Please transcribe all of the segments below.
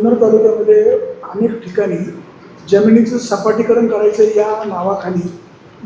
जुन्नर तालुक्यामध्ये अनेक ठिकाणी जमिनीचं सपाटीकरण करायचं या नावाखाली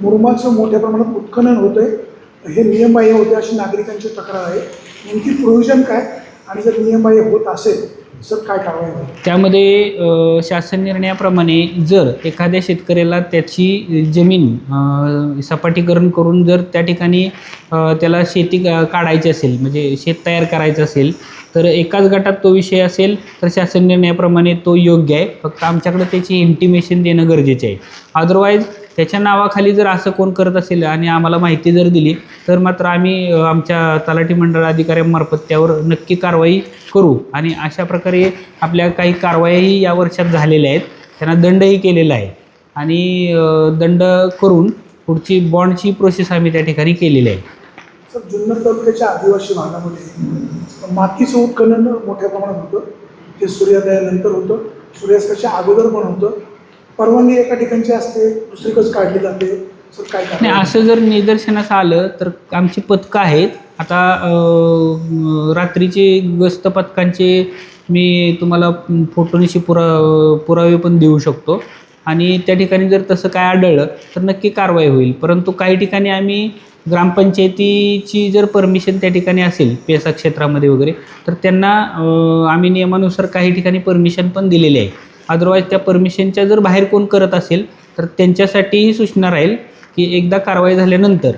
मुरुमाचं मोठ्या प्रमाणात उत्खनन होतं आहे. हे नियमबाह्य होते अशी नागरिकांची तक्रार आहे. नेमकी प्रोव्हिजन काय आणि जर नियमबाह्य होत असेल तर काय कारवाई होईल? त्यामध्ये शासन निर्णयाप्रमाणे जर एखाद्या शेतकऱ्याला त्याची जमीन सपाटीकरण करून जर त्या ठिकाणी त्याला शेती काढायची असेल, म्हणजे शेत तयार करायचं असेल, तर एकाच गटात तो विषय असेल तर शासन निर्णयाप्रमाणे तो योग्य आहे. फक्त आमच्याकडे त्याची इंटिमेशन देणं गरजेचे आहे. अदरवाईज त्याच्या नावाखाली जर असं कोण करत असेल आणि आम्हाला माहिती जर दिली तर मात्र आम्ही आमच्या तलाठी मंडळ अधिकाऱ्यांमार्फत त्यावर नक्की कारवाई करू. आणि अशा प्रकारे आपल्या काही कारवाईही या वर्षात झालेल्या आहेत. त्यांना दंडही केलेला आहे आणि दंड करून पुढची बॉन्डची प्रोसेस आम्ही त्या ठिकाणी केलेली आहे. सर, जुन्नर तालुक्याच्या आदिवासी भागामध्ये मातीचं उत्खनन मोठ्या प्रमाणात होतं. ते सूर्योदयानंतर होतं, सूर्यास्ताच्या अगोदर पण होतं. परवानगी एका ठिकाणची असते, दुसरीकडे काढली जाते. सर काय नाही, असं जर निदर्शनास आलं तर आमची पथकं आहेत. आता रात्रीचे गस्त पथकांचे मी तुम्हाला फोटोनिशी पुरावे पण देऊ शकतो आणि त्या ठिकाणी जर तसं काय आढळलं तर नक्की कारवाई होईल. परंतु काही ठिकाणी आम्ही ग्रामपंचायतीची जर परमिशन त्या ठिकाणी असेल पेसा क्षेत्रामध्ये वगैरे तर त्यांना आम्ही नियमानुसार काही ठिकाणी परमिशन पण दिलेली आहे. अदरवाईज त्या परमिशनच्या जर बाहेर कोण करत असेल तर त्यांच्यासाठीही सूचना राहील की एकदा कारवाई झाल्यानंतर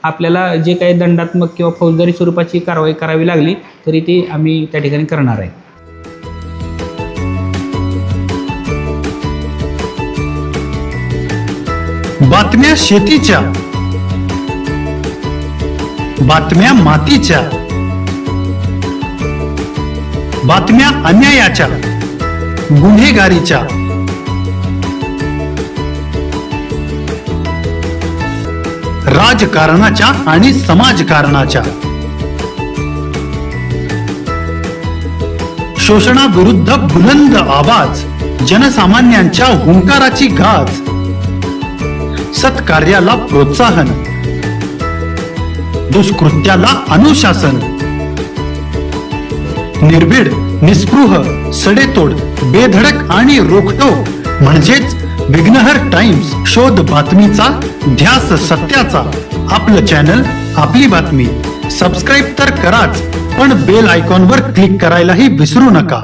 आपल्याला जे काही दंडात्मक किंवा फौजदारी स्वरूपाची कारवाई करावी लागली तरी ती आम्ही त्या ठिकाणी करणार आहे. बातम्या शेतीच्या, बातम्या मातीच्या, बातम्या अन्यायाच्या, गुन्हेगारीच्या, राजकारणाच्या आणि समाजकारणाच्या, शोषणाविरुद्ध बुलंद आवाज, जनसामान्यांच्या हुंकाराची गाज, सत्कार्याला प्रोत्साहन, दुष्कृत्याला अनुशासन, निर्भीड, निस्पृह, सडेतोड, बेधडक आणि रोखठोक म्हणजेच विघ्नहर टाइम्स. शोध बातमीचा, ध्यास सत्याचा. आपलं चॅनल, आपली बातमी. सबस्क्राईब तर कराच, पण बेल आयकॉनवर क्लिक करायलाही विसरू नका.